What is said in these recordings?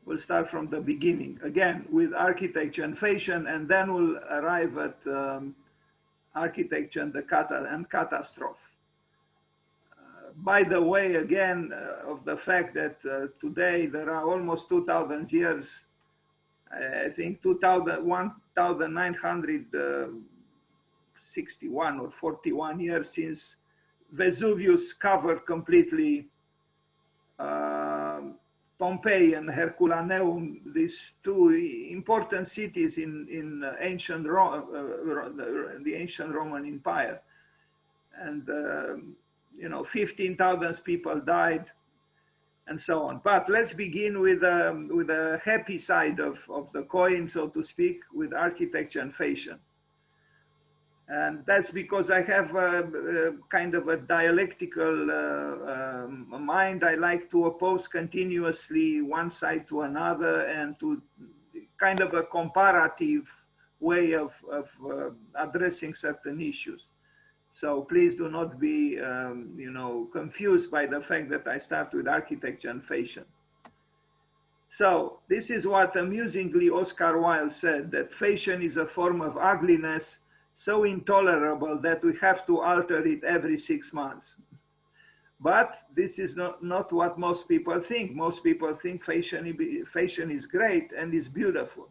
We'll start from the beginning, again, with architecture and fashion, and then we'll arrive at architecture and catastrophe. By the way, again, of the fact that today there are almost 2,000 years, I think 1,961 or 41 years since Vesuvius covered completely Pompeii and Herculaneum, these two important cities in ancient the ancient Roman Empire. And you know, 15,000 people died and so on. But let's begin with a happy side of the coin, so to speak, with architecture and fashion. And that's because I have a kind of a dialectical mind. I like to oppose continuously one side to another and to kind of a comparative way of addressing certain issues. So please do not be, you know, confused by the fact that I start with architecture and fashion. So this is what amusingly Oscar Wilde said, that fashion is a form of ugliness so intolerable that we have to alter it every 6 months. But this is not what most people think. Most people think fashion is great and is beautiful.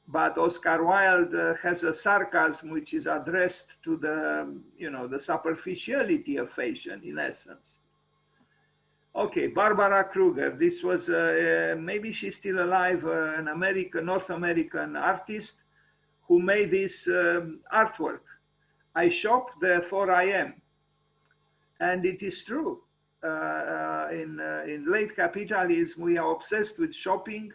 But Oscar Wilde has a sarcasm which is addressed to the, you know, the superficiality of fashion in essence. Okay, Barbara Kruger. This was, maybe she's still alive, an North American artist who made this artwork. I shop, therefore I am. And it is true. In late capitalism, we are obsessed with shopping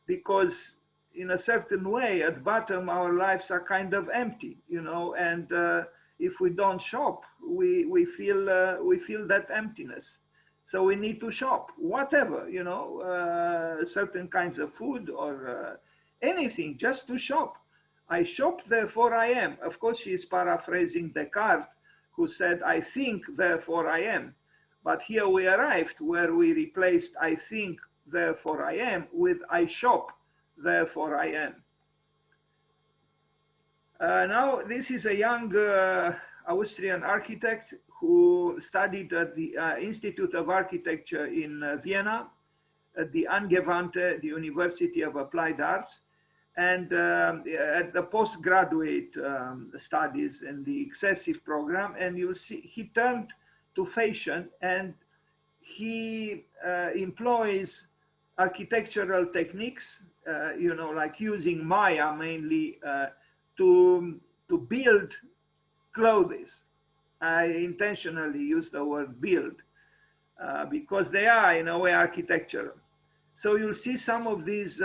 because in a certain way, at bottom, our lives are kind of empty, you know, and if we don't shop, we feel that emptiness. So we need to shop, whatever, you know, certain kinds of food or anything, just to shop. I shop, therefore I am. Of course, she is paraphrasing Descartes, who said, I think, therefore I am. But here we arrived where we replaced I think, therefore I am with I shop, therefore I am. Now, this is a young Austrian architect who studied at the Institute of Architecture in Vienna, at the Angewandte, the University of Applied Arts, and at the postgraduate studies in the excessive program. And you see, he turned to fashion and he employs architectural techniques, you know, like using Maya mainly to build clothes. I intentionally use the word build because they are in a way architectural. So you'll see some of these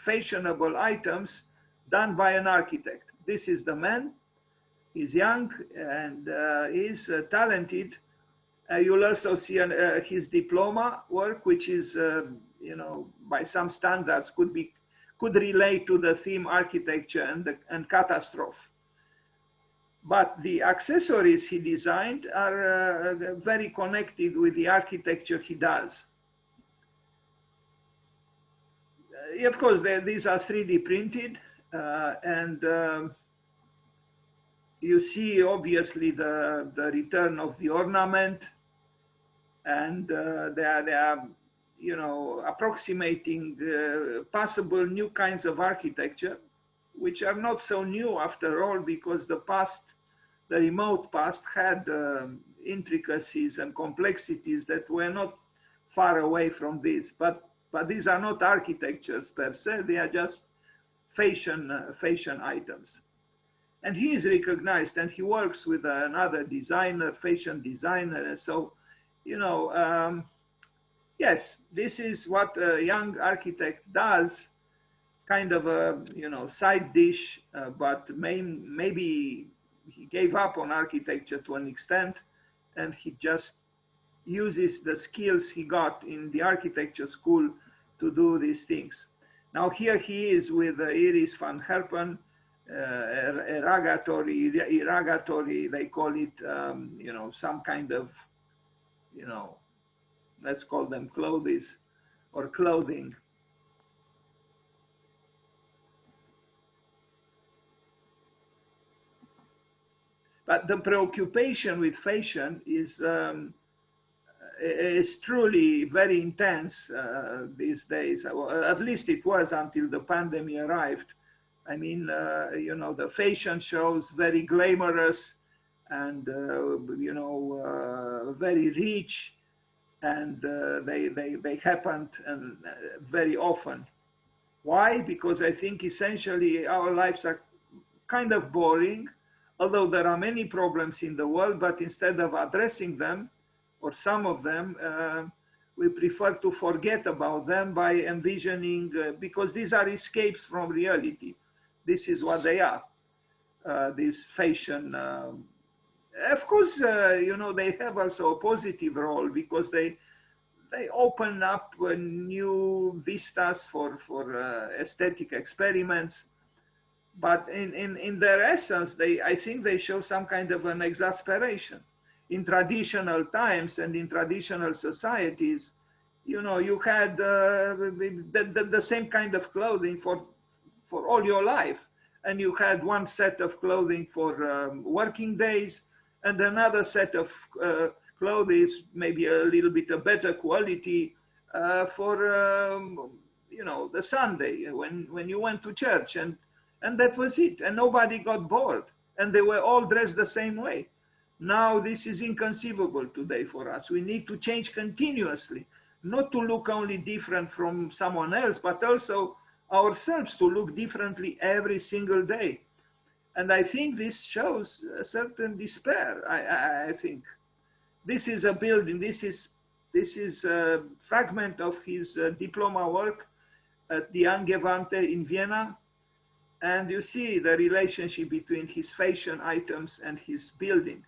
fashionable items done by an architect. This is the man. He's young and he's talented. You'll also see his diploma work, which is, you know, by some standards could relate to the theme architecture and catastrophe. But the accessories he designed are very connected with the architecture he does. Of course, these are 3D printed, and you see obviously the return of the ornament, and they are, you know, approximating possible new kinds of architecture, which are not so new after all, because the remote past had intricacies and complexities that were not far away from this. But these are not architectures per se, they are just fashion items. And he is recognized, and he works with another designer, fashion designer. And so, you know, yes, this is what a young architect does, kind of a, you know, side dish, but maybe he gave up on architecture to an extent, and he just uses the skills he got in the architecture school to do these things. Now here he is with Iris van Herpen, irrigatory, they call it, you know, some kind of, you know, let's call them clothes or clothing. But the preoccupation with fashion is truly very intense these days. At least it was until the pandemic arrived. I mean, you know, the fashion shows very glamorous and, you know, very rich, and they happened very often. Why? Because I think essentially our lives are kind of boring, although there are many problems in the world, but instead of addressing them, or some of them, we prefer to forget about them by envisioning, because these are escapes from reality. This is what they are, this fashion. Of course, you know, they have also a positive role because they open up new vistas for aesthetic experiments. But in their essence, I think they show some kind of an exasperation. In traditional times and in traditional societies, you know, you had the same kind of clothing for all your life. And you had one set of clothing for working days and another set of clothes, maybe a little bit of better quality for, you know, the Sunday when you went to church. And that was it. And nobody got bored. And they were all dressed the same way. Now, this is inconceivable today for us. We need to change continuously, not to look only different from someone else, but also ourselves to look differently every single day. And I think this shows a certain despair, I think. This is a building, this is a fragment of his diploma work at the Angewandte in Vienna. And you see the relationship between his fashion items and his building.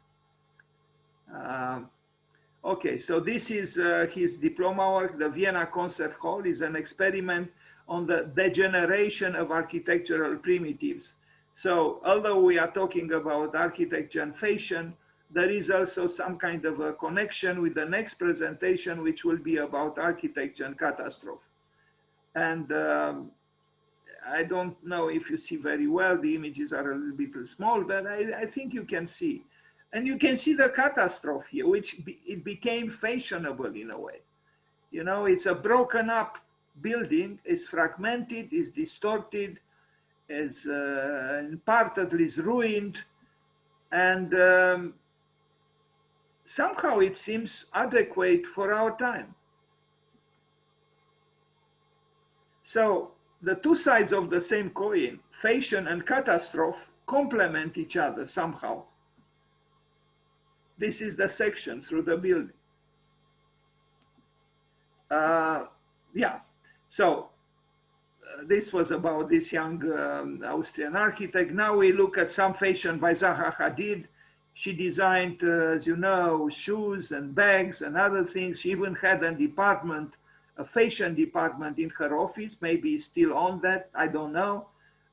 Okay, so this is his diploma work. The Vienna Concert Hall is an experiment on the degeneration of architectural primitives. So although we are talking about architecture and fashion, there is also some kind of a connection with the next presentation, which will be about architecture and catastrophe. And I don't know if you see very well, the images are a little bit small, but I think you can see. And you can see the catastrophe here, which it became fashionable in a way. You know, it's a broken up building, it's fragmented, it's distorted, is partly is ruined, and somehow it seems adequate for our time. So the two sides of the same coin, fashion and catastrophe, complement each other somehow. This is the section through the building. Yeah, so this was about this young Austrian architect. Now we look at some fashion by Zaha Hadid. She designed, as you know, shoes and bags and other things. She even had a department, a fashion department in her office, maybe still on that, I don't know,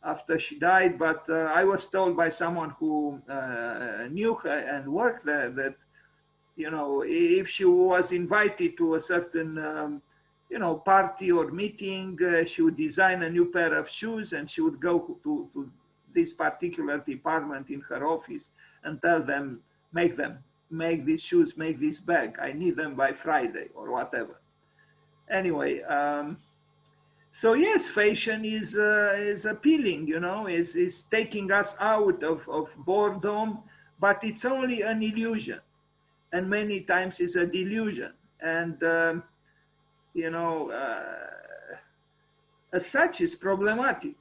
after she died. But I was told by someone who knew her and worked there that, you know, if she was invited to a certain, you know, party or meeting, she would design a new pair of shoes and she would go to this particular department in her office and tell them, make these shoes, make this bag. I need them by Friday or whatever. Anyway, so yes, fashion is appealing, you know, is taking us out of boredom, but it's only an illusion. And many times it's a delusion. And, you know, as such, it's problematic.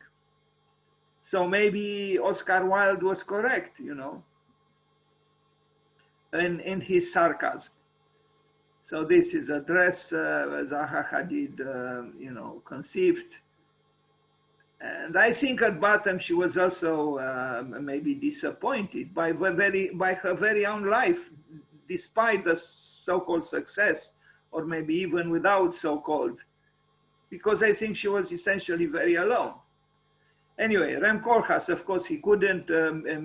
So maybe Oscar Wilde was correct, you know, in his sarcasm. So this is a dress Zaha Hadid, you know, conceived. And I think at bottom she was also maybe disappointed by her very own life, despite the so-called success, or maybe even without so-called, because I think she was essentially very alone. Anyway, Rem Koolhaas, of course, he couldn't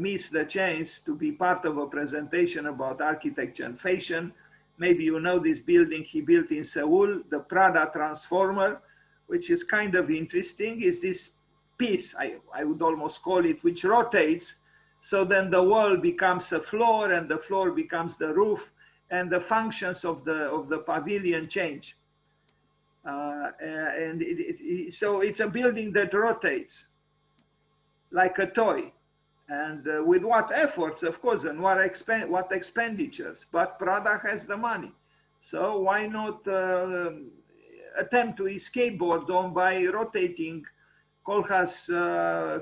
miss the chance to be part of a presentation about architecture and fashion. maybe you know this building he built in Seoul, the Prada transformer, which is kind of interesting, is this piece, I would almost call it, which rotates. So then the wall becomes a floor and the floor becomes the roof, and the functions of the pavilion change. So it's a building that rotates like a toy. And with what efforts, of course, and what expenditures, but Prada has the money. So why not attempt to escape boredom by rotating Kohlhaas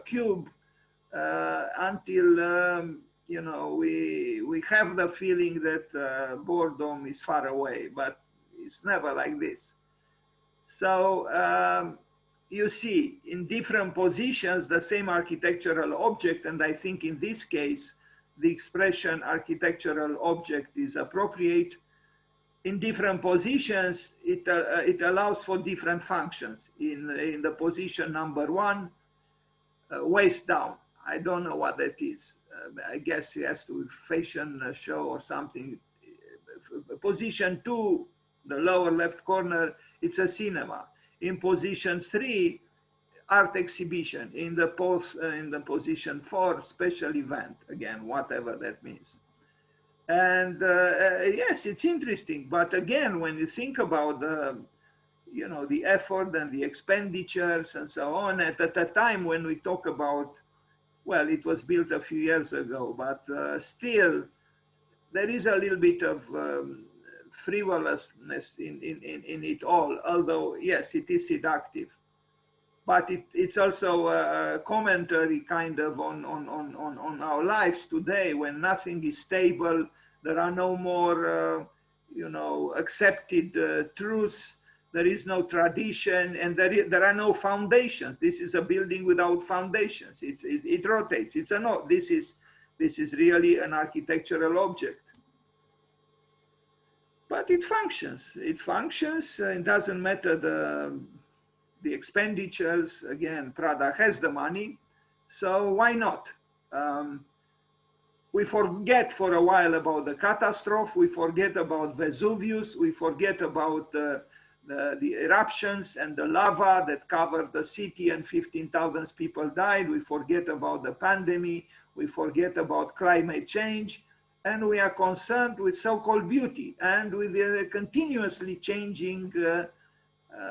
cube until you know, we have the feeling that boredom is far away, but it's never like this. So you see in different positions the same architectural object, and I think in this case the expression architectural object is appropriate. In different positions it allows for different functions. In the position number 1, waist down, I don't know what that is. I guess it has to do with fashion show or something. Position 2, the lower left corner, it's a cinema. In position 3, art exhibition. In the position 4, special event. Again, whatever that means. And yes, it's interesting. But again, when you think about you know, the effort and the expenditures and so on, at a time when we talk about, well, it was built a few years ago, but still there is a little bit of frivolousness in it all, although yes, it is seductive, but it's also a commentary kind of on our lives today, when nothing is stable. There are no more you know, accepted truths. There is no tradition, and there are no foundations. This is a building without foundations. It rotates. It's a no. This is really an architectural object. But it functions. It functions. It doesn't matter the expenditures. Again, Prada has the money, so why not? We forget for a while about the catastrophe. We forget about Vesuvius. We forget about the eruptions and the lava that covered the city and 15,000 people died. We forget about the pandemic. We forget about climate change. And we are concerned with so-called beauty and with the continuously changing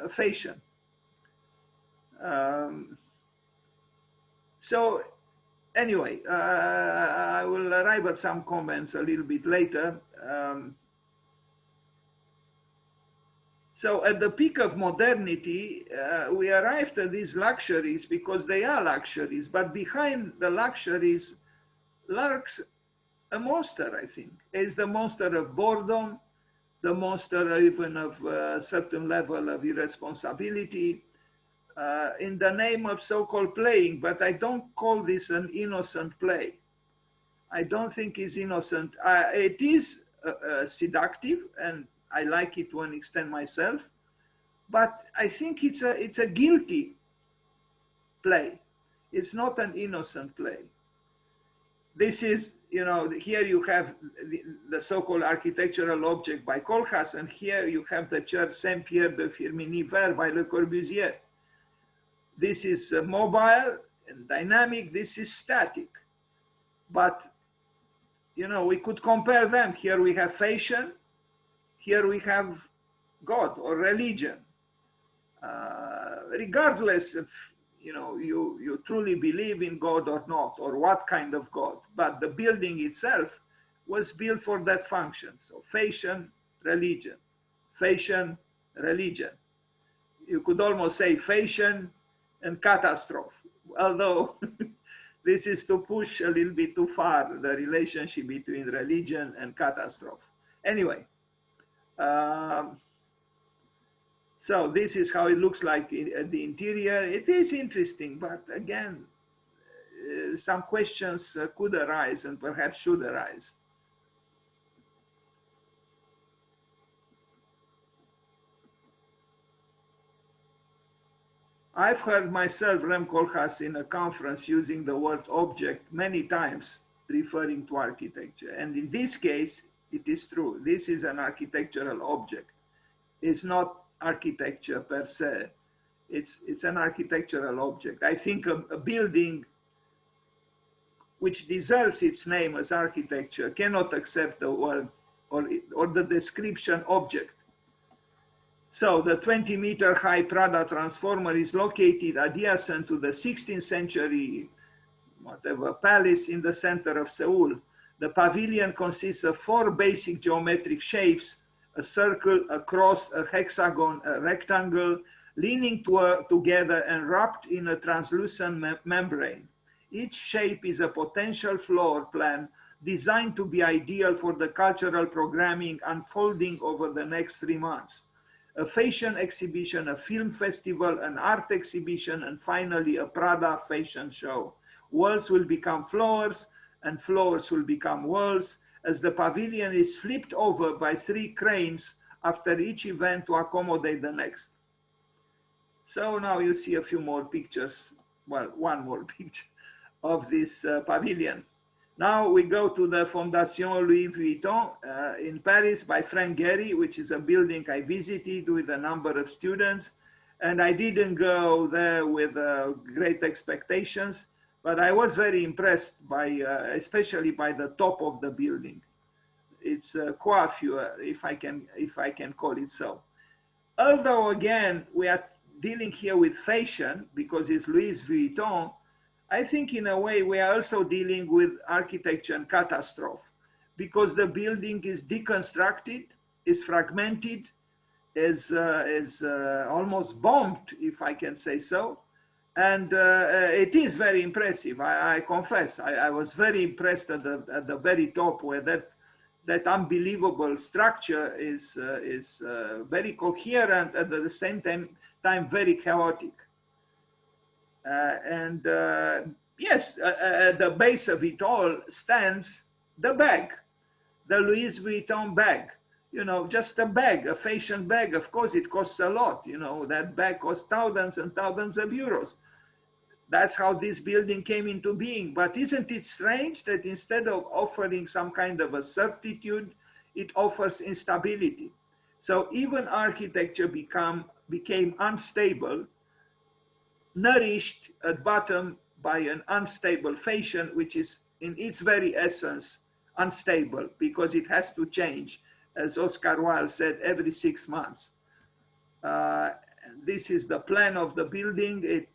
fashion. So anyway, I will arrive at some comments a little bit later. So at the peak of modernity, we arrived at these luxuries because they are luxuries, but behind the luxuries lurks a monster, I think. It's the monster of boredom, the monster even of a certain level of irresponsibility, in the name of so-called playing, but I don't call this an innocent play. I don't think it's innocent. It is seductive, and I like it to an extent myself, but I think it's a guilty play. It's not an innocent play. This is, you know, here you have the so-called architectural object by Kohlhaas, and here you have the church Saint-Pierre de Firminy-Vert by Le Corbusier. This is mobile and dynamic, this is static. But, you know, we could compare them. Here we have fashion, here we have God or religion. Regardless of, you know, you truly believe in God or not, or what kind of God, but the building itself was built for that function. So fashion, religion, fashion, religion. You could almost say fashion and catastrophe, although this is to push a little bit too far the relationship between religion and catastrophe. Anyway, so this is how it looks like at the interior. It is interesting, but again, some questions could arise and perhaps should arise. I've heard myself Rem Koolhaas in a conference using the word object many times, referring to architecture. And in this case, It is true. This is an architectural object. It's not architecture per se. It's an architectural object. I think a building which deserves its name as architecture cannot accept the word or the description object. So the 20-meter high Prada transformer is located adjacent to the 16th century whatever palace in the center of Seoul. The pavilion consists of 4 basic geometric shapes: a circle, a cross, a hexagon, a rectangle, leaning together and wrapped in a translucent membrane. Each shape is a potential floor plan designed to be ideal for the cultural programming unfolding over the next 3 months. A fashion exhibition, a film festival, an art exhibition, and finally a Prada fashion show. Walls will become floors, and floors will become walls, as the pavilion is flipped over by 3 cranes after each event to accommodate the next. So now you see a few more pictures, well, one more picture of this pavilion. Now we go to the Fondation Louis Vuitton in Paris by Frank Gehry, which is a building I visited with a number of students. And I didn't go there with great expectations, but I was very impressed by, especially by the top of the building. It's a coiffure, if I can call it so. Although again, we are dealing here with fashion because it's Louis Vuitton, I think in a way we are also dealing with architecture and catastrophe because the building is deconstructed, is fragmented, is almost bombed, if I can say so. And it is very impressive, I confess. I was very impressed at the very top where that unbelievable structure is very coherent and at the same time very chaotic. Yes, at the base of it all stands the bag, the Louis Vuitton bag. You know, just a bag, a fashion bag. Of course, it costs a lot. You know, that bag costs thousands and thousands of euros. That's how this building came into being. But isn't it strange that instead of offering some kind of a certitude, it offers instability? So even architecture became unstable, nourished at bottom by an unstable fashion, which is in its very essence unstable because it has to change, as Oscar Wilde said, every 6 months. This is the plan of the building. It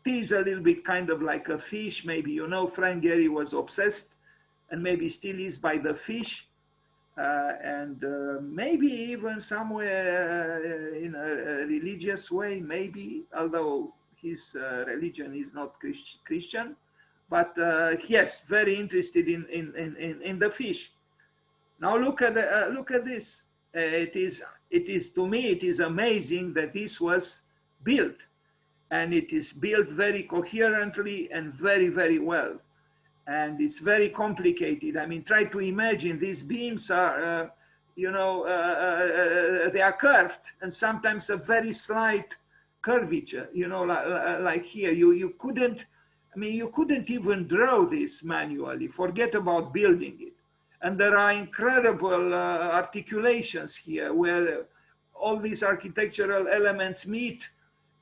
is a little bit kind of like a fish. Maybe, you know, Frank Gehry was obsessed and maybe still is by the fish. Maybe even somewhere in a religious way, maybe, although his religion is not Christian, but yes, very interested in the fish. Now look at this. It is to me it is amazing that this was built, and it is built very coherently and very well. And it's very complicated. I mean, try to imagine these beams are, you know, they are curved and sometimes a very slight curvature, you know, like here. You couldn't, I mean, you couldn't even draw this manually, forget about building it. And there are incredible articulations here where all these architectural elements meet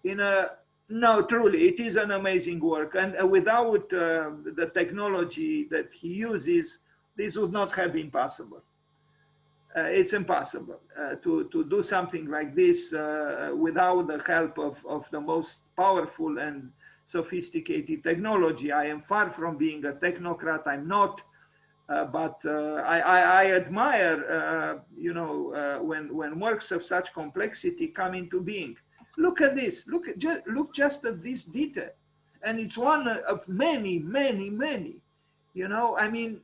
in a, no, truly, it is an amazing work. And without the technology that he uses, this would not have been possible. It's impossible to do something like this without the help of the most powerful and sophisticated technology. I am far from being a technocrat, I'm not. But I admire, you know, when works of such complexity come into being. Look at this. Look just at this detail, and it's one of many. You know, I mean,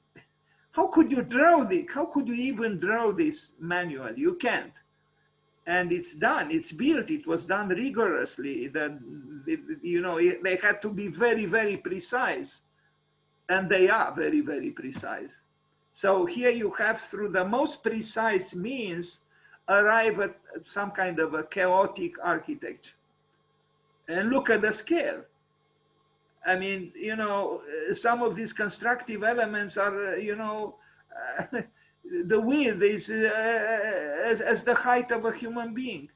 how could you draw this? How could you even draw this manually? You can't. And it's done. It's built. It was done rigorously. You know, they had to be very precise. And they are very precise. So here you have, through the most precise means, arrive at some kind of a chaotic architecture. And look at the scale. I mean, you know, some of these constructive elements are, you know, The width is as the height of a human being.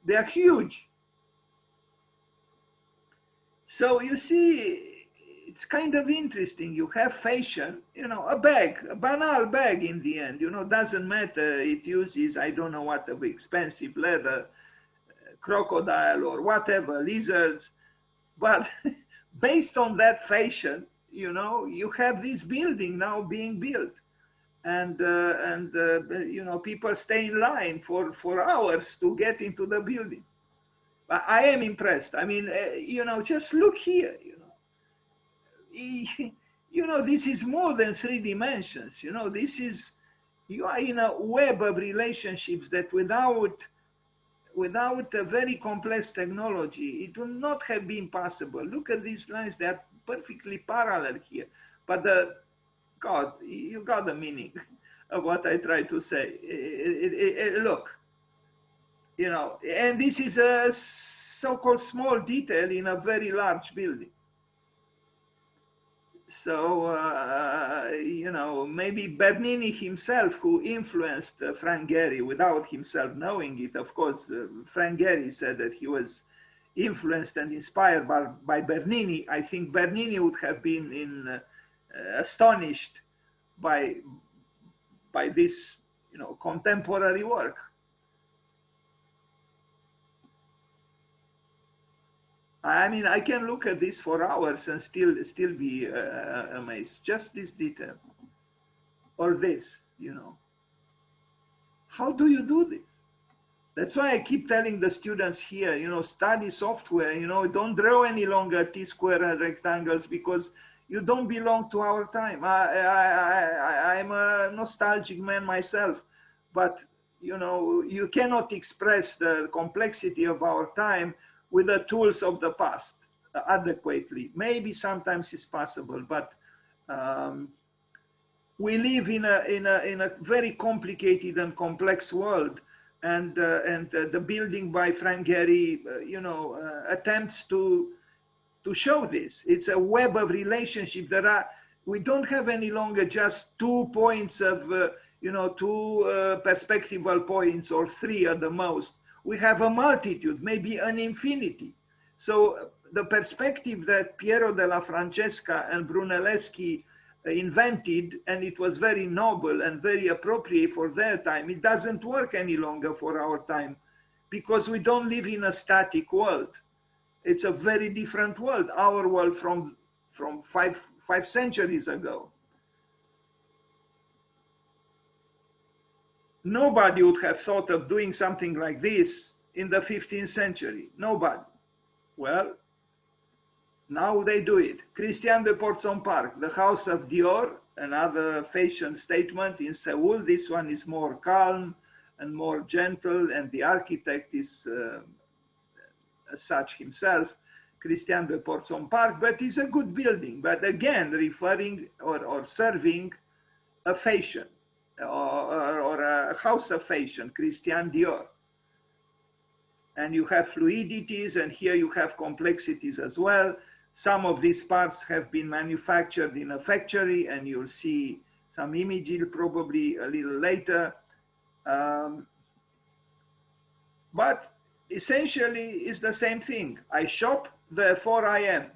They are huge. So you see, it's kind of interesting. You have fashion, you know, a bag, a banal bag in the end, you know, doesn't matter. It uses, I don't know what of expensive leather, crocodile or whatever, lizards. But based on that fashion, you know, you have this building now being built. And you know, people stay in line for hours to get into the building. I am impressed. I mean, you know, just look here, you know. You know, this is more than 3 dimensions. You know, this is, you are in a web of relationships that without a very complex technology, it would not have been possible. Look at these lines, they are perfectly parallel here. But God, you got the meaning of what I try to say. Look, you know, and this is a so-called small detail in a very large building. So, you know, maybe Bernini himself, who influenced Frank Gehry without himself knowing it, of course, Frank Gehry said that he was influenced and inspired by Bernini. I think Bernini would have been astonished by this, you know, contemporary work. I mean, I can look at this for hours and still be amazed. Just this detail, or this, you know. How do you do this? That's why I keep telling the students here, you know, study software. You know, don't draw any longer T-square and rectangles because you don't belong to our time. I'm a nostalgic man myself, but you know, you cannot express the complexity of our time with the tools of the past adequately. Maybe sometimes it's possible, but we live in a very complicated and complex world, and the building by Frank Gehry, you know, attempts to show this. It's a web of relationship. We don't have any longer just 2 points of, you know, 2 perspectival points or 3 at the most. We have a multitude, maybe an infinity. So the perspective that Piero della Francesca and Brunelleschi invented, and it was very noble and very appropriate for their time, it doesn't work any longer for our time because we don't live in a static world. It's a very different world, our world from five centuries ago. Nobody would have thought of doing something like this in the 15th century. Nobody. Well, now they do it. Christian de Portzon-Parc, the house of Dior, another fashion statement in Seoul. This one is more calm and more gentle, and the architect is as such himself, Christian de Portzon-Parc, but it's a good building. But again, referring or serving a fashion. Or a house of fashion, Christian Dior. And you have fluidities, and here you have complexities as well. Some of these parts have been manufactured in a factory, and you'll see some images probably a little later. But essentially, it's the same thing. I shop, therefore I am.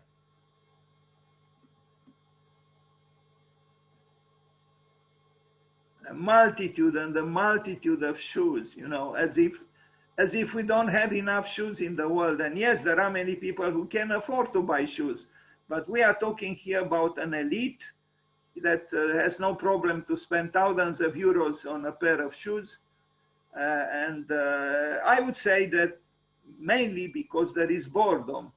A multitude and the multitude of shoes, you know, as if we don't have enough shoes in the world. And yes, there are many people who can afford to buy shoes, but we are talking here about an elite that has no problem to spend thousands of euros on a pair of shoes. And I would say that mainly because there is boredom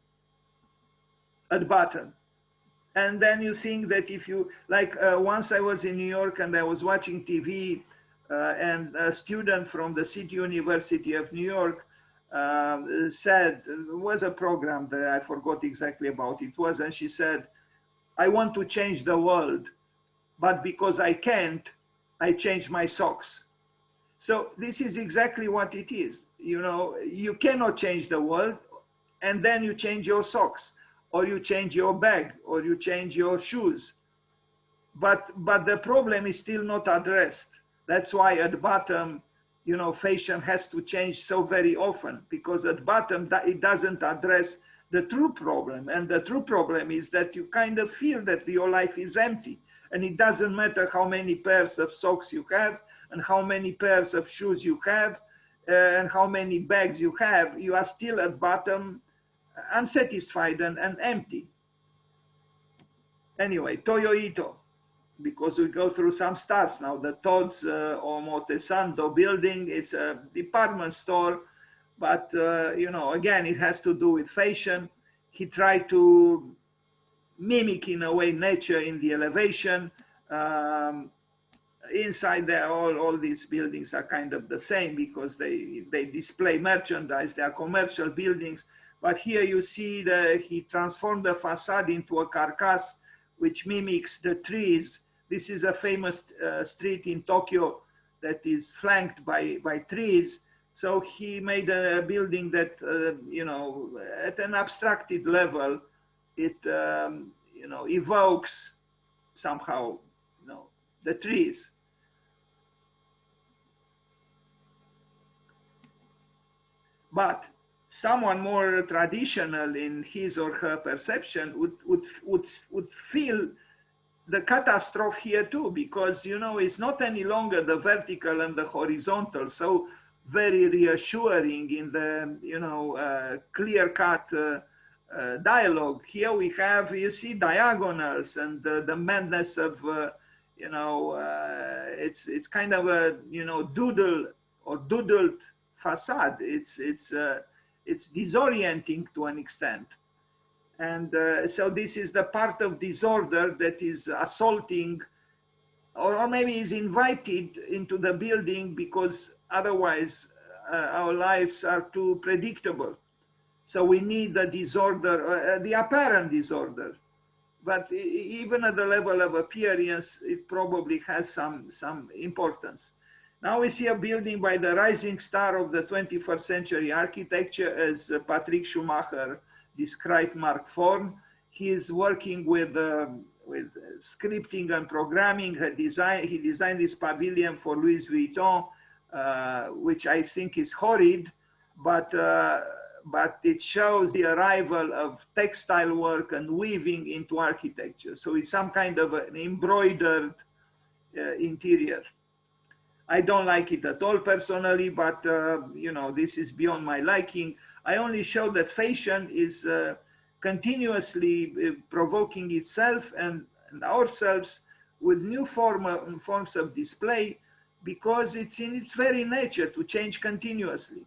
at bottom. And then you think that if you, like once I was in New York and I was watching TV and a student from the City University of New York said, it was a program that I forgot exactly about it was, and she said, I want to change the world, but because I can't, I change my socks. So this is exactly what it is. You know, you cannot change the world and then you change your socks, or you change your bag, or you change your shoes. But the problem is still not addressed. That's why at bottom, you know, fashion has to change so very often, because at bottom it doesn't address the true problem. And the true problem is that you kind of feel that your life is empty. And it doesn't matter how many pairs of socks you have and how many pairs of shoes you have and how many bags you have, you are still at bottom unsatisfied and empty. Anyway, Toyo Ito, because we go through some stars now. The Todd's Omotesando building, it's a department store, but you know, again, it has to do with fashion. He tried to mimic in a way nature in the elevation. Inside there, all these buildings are kind of the same because they display merchandise. They are commercial buildings. But here you see that he transformed the facade into a carcass which mimics the trees. This is a famous street in Tokyo that is flanked by trees. So he made a building that, you know, at an abstracted level, it, you know, evokes somehow, you know, the trees. But someone more traditional in his or her perception would feel the catastrophe here too, because, you know, it's not any longer the vertical and the horizontal, so very reassuring in the, you know, clear-cut dialogue. Here we have, you see, diagonals and the madness of, you know, it's kind of a, you know, doodle or doodled facade. It's disorienting to an extent. And so this is the part of disorder that is assaulting, or maybe is invited into the building because otherwise our lives are too predictable. So we need the disorder, the apparent disorder. But even at the level of appearance, it probably has some importance. Now we see a building by the rising star of the 21st century architecture, as Patrick Schumacher described Mark Form. He is working with scripting and programming. He designed this pavilion for Louis Vuitton, which I think is horrid, but it shows the arrival of textile work and weaving into architecture. So it's some kind of an embroidered interior. I don't like it at all personally, but you know, this is beyond my liking. I only show that fashion is continuously provoking itself and ourselves with new forms of display, because it's in its very nature to change continuously.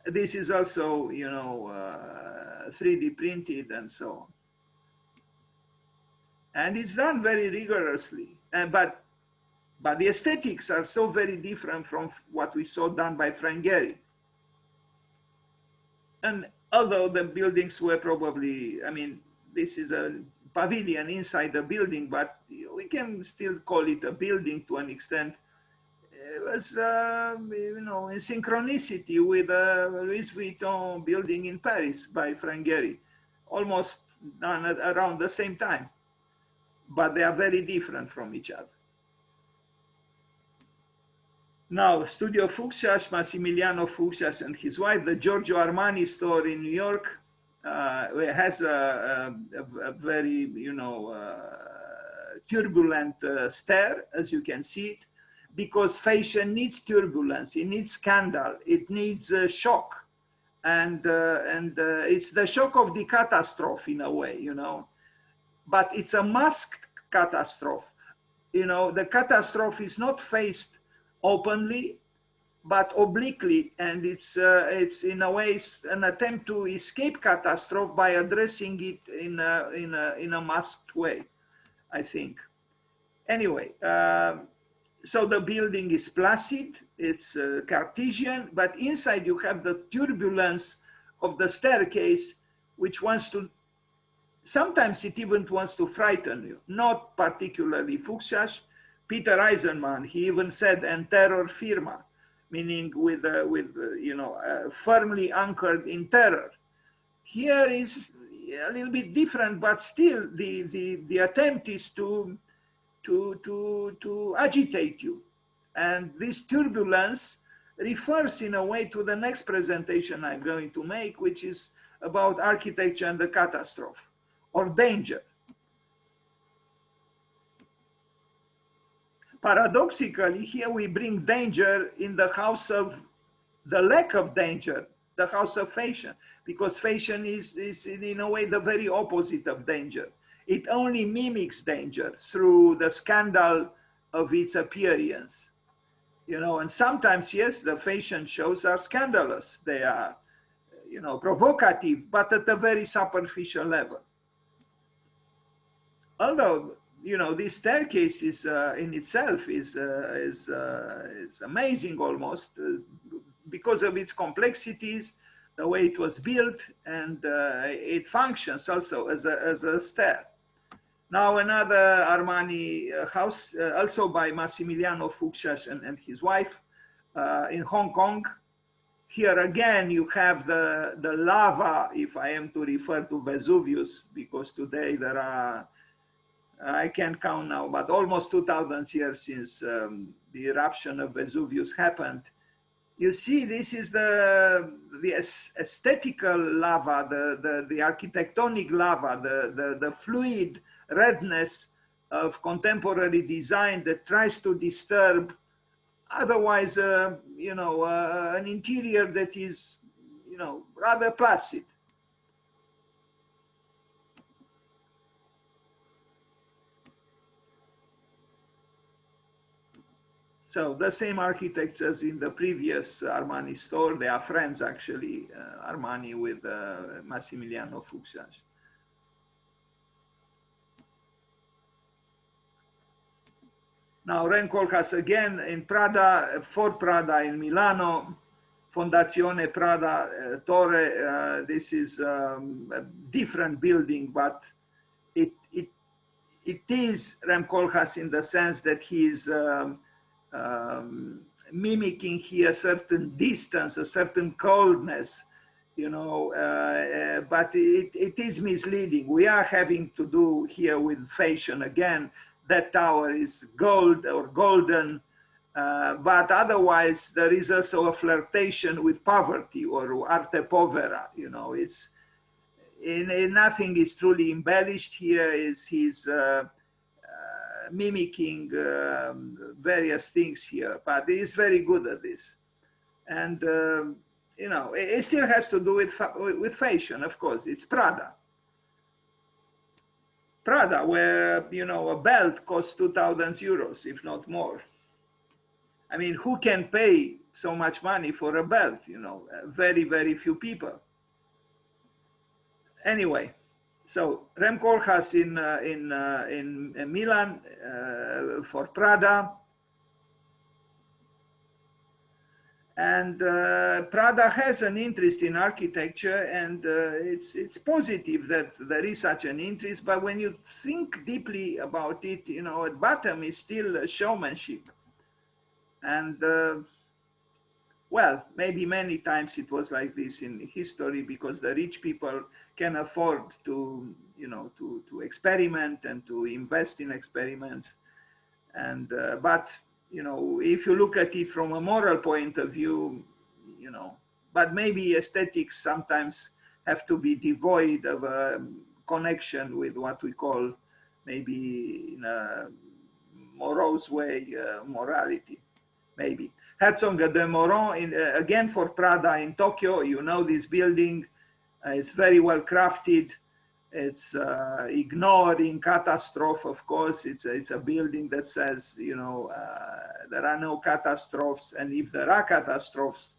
This is also, you know, 3D printed and so on. And it's done very rigorously, but the aesthetics are so very different from what we saw done by Frank Gehry. And although the buildings were probably, I mean, this is a pavilion inside the building, but we can still call it a building to an extent. It was, you know, in synchronicity with Louis Vuitton building in Paris by Frank Gehry, almost done at around the same time, but they are very different from each other. Now, Studio Fuchsias, Massimiliano Fuchsias and his wife, the Giorgio Armani store in New York, has a very, you know, turbulent stair, as you can see it, because fashion needs turbulence, it needs scandal, it needs shock. And it's the shock of the catastrophe in a way, you know, but it's a masked catastrophe. You know, the catastrophe is not faced openly, but obliquely, and it's in a way an attempt to escape catastrophe by addressing it in a masked way, I think. Anyway, so the building is placid, it's Cartesian, but inside you have the turbulence of the staircase, which wants to, sometimes it even wants to frighten you, not particularly Fuchsias. Peter Eisenman, he even said, "En terror firma," meaning with you know, firmly anchored in terror. Here is a little bit different, but still the attempt is to to agitate you. And this turbulence refers in a way to the next presentation I'm going to make, which is about architecture and the catastrophe or danger. Paradoxically, here we bring danger in the house of the lack of danger, the house of fashion, because fashion is in a way the very opposite of danger. It only mimics danger through the scandal of its appearance. You know, and sometimes, yes, the fashion shows are scandalous. They are, you know, provocative, but at a very superficial level. Although, you know, this staircase is in itself is amazing almost because of its complexities, the way it was built, and it functions also as a stair. Now another Armani house, also by Massimiliano Fuchsas and his wife in Hong Kong. Here again, you have the lava, if I am to refer to Vesuvius, because today there are, I can't count now, but almost 2,000 years since the eruption of Vesuvius happened. You see, this is the aesthetical lava, the architectonic lava, the fluid redness of contemporary design that tries to disturb otherwise, you know, an interior that is, you know, rather placid. So the same architects as in the previous Armani store, they are friends actually, Armani with Massimiliano Fuchsas. Now Renkolkas again in Prada, for Prada in Milano, Fondazione Prada Torre. This is a different building, but it is Rem Koolhaas in the sense that he is mimicking here a certain distance, a certain coldness, you know, but it is misleading. We are having to do here with fashion again. That tower is gold or golden, but otherwise there is also a flirtation with poverty or arte povera. You know, it's nothing is truly embellished here. He's mimicking various things here, but he's very good at this. And you know, it still has to do with fashion, of course. It's Prada. Prada, where, you know, a belt costs 2,000 euros, if not more. I mean, who can pay so much money for a belt? You know, very, very few people. Anyway, so Rem Koolhaas in Milan for Prada. And Prada has an interest in architecture, and it's positive that there is such an interest. But when you think deeply about it, you know, at bottom is still showmanship. And well, maybe many times it was like this in history because the rich people can afford to, you know, to experiment and to invest in experiments. And but you know, if you look at it from a moral point of view, you know, but maybe aesthetics sometimes have to be devoid of a connection with what we call maybe in a morose way, morality, maybe. Herzog de Meuron, again for Prada in Tokyo, you know this building, it's very well crafted. It's ignoring catastrophe, of course. It's a building that says, you know, there are no catastrophes, and if there are catastrophes,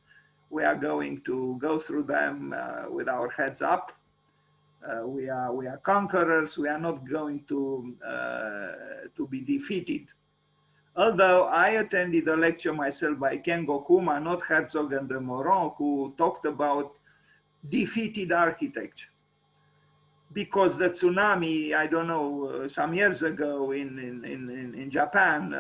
we are going to go through them with our heads up. We are conquerors. We are not going to be defeated. Although I attended a lecture myself by Dan Coma, not Herzog and de Meuron, who talked about defeated architecture. Because the tsunami, I don't know, some years ago in Japan,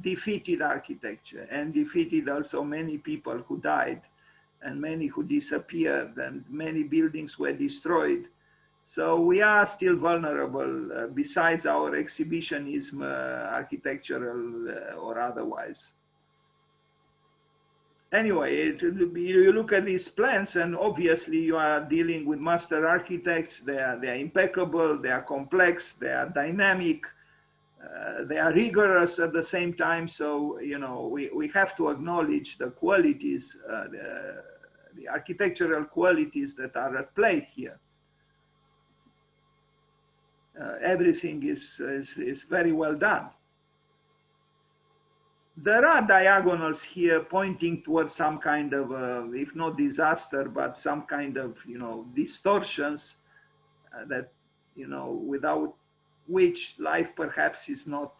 defeated architecture and defeated also many people who died and many who disappeared and many buildings were destroyed. So we are still vulnerable, besides our exhibitionism, architectural or otherwise. Anyway, you look at these plans, and obviously you are dealing with master architects. They are impeccable, they are complex, they are dynamic, they are rigorous at the same time. So, you know, we have to acknowledge the qualities, the architectural qualities that are at play here. Everything is very well done. There are diagonals here pointing towards some kind of, if not disaster, but some kind of, you know, distortions that, you know, without which life perhaps is not,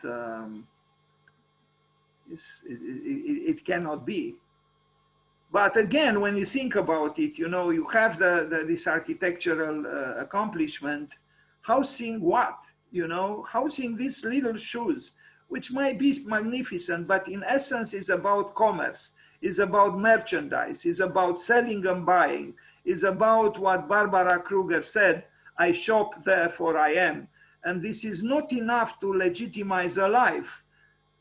it cannot be. But again, when you think about it, you know, you have this architectural accomplishment, housing what, you know, housing these little shoes, which might be magnificent, but in essence is about commerce, is about merchandise, is about selling and buying, is about what Barbara Kruger said, I shop, therefore I am. And this is not enough to legitimize a life.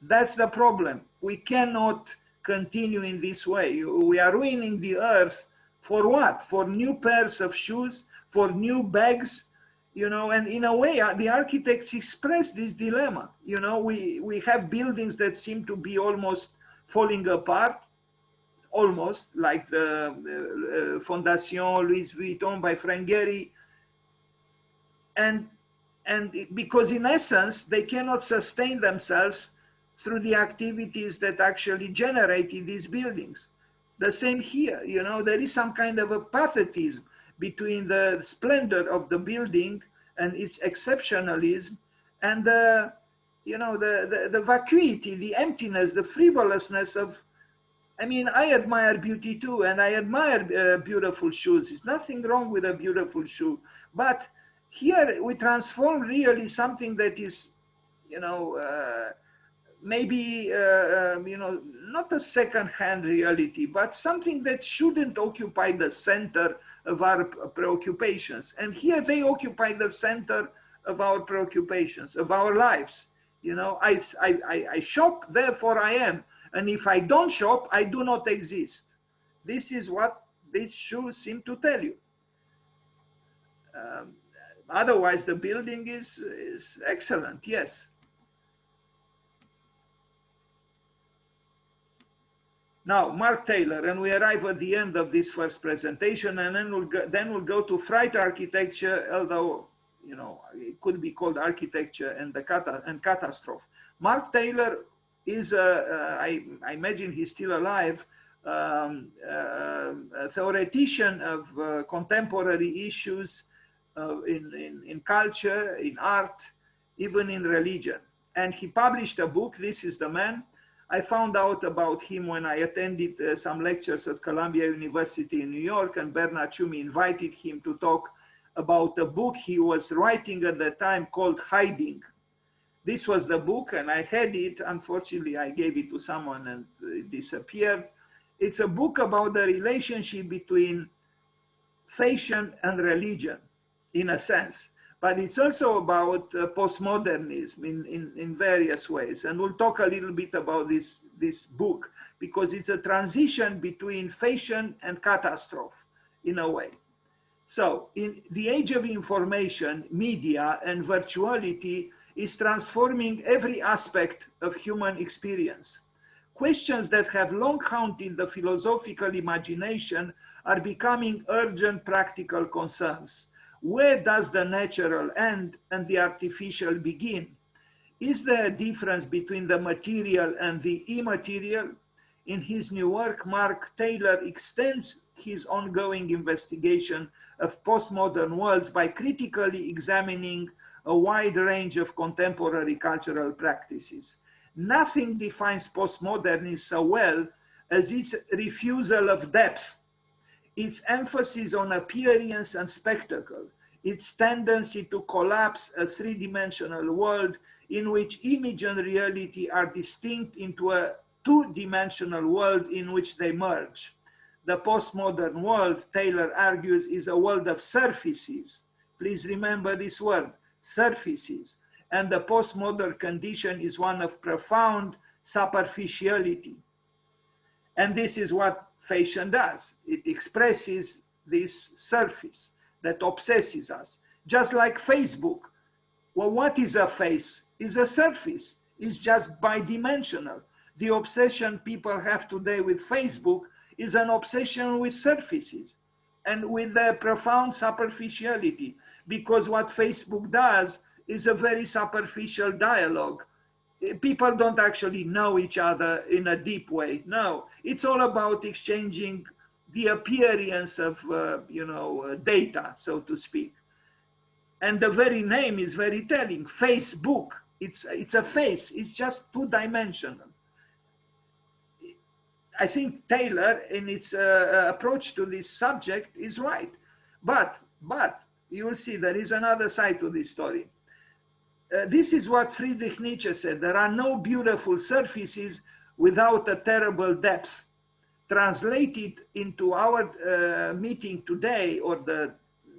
That's the problem. We cannot continue in this way. We are ruining the earth for what? For new pairs of shoes, for new bags, you know, and in a way, the architects express this dilemma. You know, we have buildings that seem to be almost falling apart, almost like the Fondation Louis Vuitton by Frank Gehry. And because in essence, they cannot sustain themselves through the activities that actually generated these buildings. The same here, you know, there is some kind of a pathetism between the splendor of the building and its exceptionalism and the, you know, the vacuity, the emptiness, the frivolousness of, I mean, I admire beauty too, and I admire beautiful shoes. There's nothing wrong with a beautiful shoe, but here we transform really something that is, you know, maybe, you know, not a second-hand reality, but something that shouldn't occupy the center of our preoccupations. And here they occupy the center of our preoccupations, of our lives. You know, I shop, therefore I am. And if I don't shop, I do not exist. This is what these shoes seem to tell you. Otherwise, the building is excellent, yes. Now, Mark Taylor, and we arrive at the end of this first presentation, and then we'll go to fright architecture, although, you know, it could be called architecture and catastrophe. Mark Taylor is, I imagine he's still alive, a theoretician of contemporary issues in culture, in art, even in religion. And he published a book, This is the Man. I found out about him when I attended some lectures at Columbia University in New York, and Bernard Tschumi invited him to talk about a book he was writing at the time called Hiding. This was the book, and I had it. Unfortunately, I gave it to someone and it disappeared. It's a book about the relationship between fashion and religion, in a sense. But it's also about postmodernism in various ways. And we'll talk a little bit about this book, because it's a transition between fashion and catastrophe, in a way. So in the age of information, media, and virtuality is transforming every aspect of human experience. Questions that have long haunted the philosophical imagination are becoming urgent practical concerns. Where does the natural end and the artificial begin? Is there a difference between the material and the immaterial? In his new work, Mark Taylor extends his ongoing investigation of postmodern worlds by critically examining a wide range of contemporary cultural practices. Nothing defines postmodernism so well as its refusal of depth, its emphasis on appearance and spectacle, its tendency to collapse a three-dimensional world in which image and reality are distinct into a two-dimensional world in which they merge. The postmodern world, Taylor argues, is a world of surfaces, Please remember this word, surfaces. And the postmodern condition is one of profound superficiality. And this is what fashion does. It expresses this surface that obsesses us. Just like Facebook. Well, what is a face? Is a surface. It's just bidimensional. The obsession people have today with Facebook is an obsession with surfaces and with a profound superficiality, because what Facebook does is a very superficial dialogue. People don't actually know each other in a deep way. No, it's all about exchanging the appearance of, data, so to speak. And the very name is very telling. Facebook, it's a face, it's just two-dimensional. I think Taylor, in its approach to this subject, is right. But you will see there is another side to this story. This is what Friedrich Nietzsche said: there are no beautiful surfaces without a terrible depth. Translated into our meeting today, or the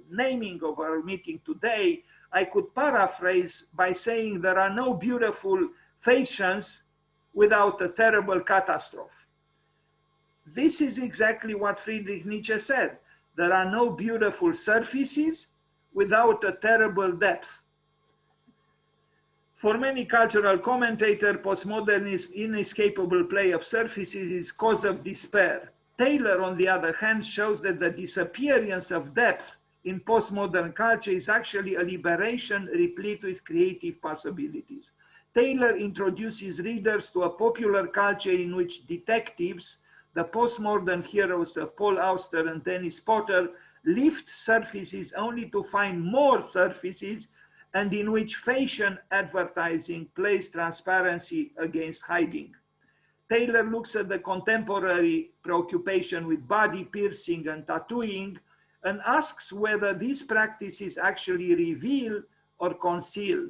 naming of our meeting today, I could paraphrase by saying there are no beautiful fashions without a terrible catastrophe. This is exactly what Friedrich Nietzsche said. There are no beautiful surfaces without a terrible depth. For many cultural commentators, postmodernism's inescapable play of surfaces is cause of despair. Taylor, on the other hand, shows that the disappearance of depth in postmodern culture is actually a liberation replete with creative possibilities. Taylor introduces readers to a popular culture in which detectives, the postmodern heroes of Paul Auster and Dennis Potter, lift surfaces only to find more surfaces, and in which fashion advertising plays transparency against hiding. Taylor looks at the contemporary preoccupation with body piercing and tattooing and asks whether these practices actually reveal or conceal.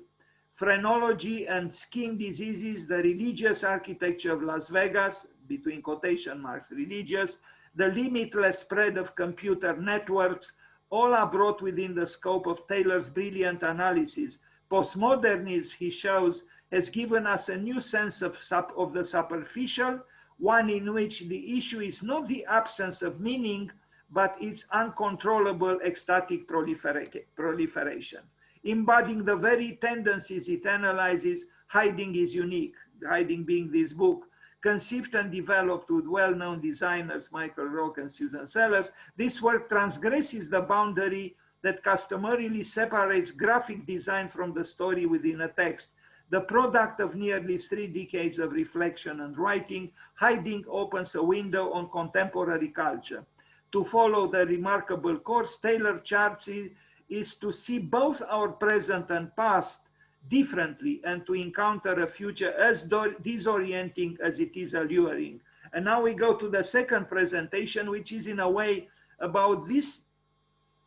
Phrenology and skin diseases, the religious architecture of Las Vegas, between quotation marks, religious, the limitless spread of computer networks, all are brought within the scope of Taylor's brilliant analysis. Postmodernism, he shows, has given us a new sense of the superficial, one in which the issue is not the absence of meaning, but its uncontrollable ecstatic proliferation. Embodying the very tendencies it analyzes, Hiding is unique, Hiding being this book, conceived and developed with well-known designers Michael Rock and Susan Sellers. This work transgresses the boundary that customarily separates graphic design from the story within a text. The product of nearly 3 decades of reflection and writing, Hiding opens a window on contemporary culture. To follow the remarkable course Taylor charts is to see both our present and past differently and to encounter a future as disorienting as it is alluring. And now we go to the second presentation, which is in a way about this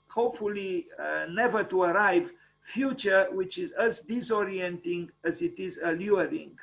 hopefully never to arrive future, which is as disorienting as it is alluring.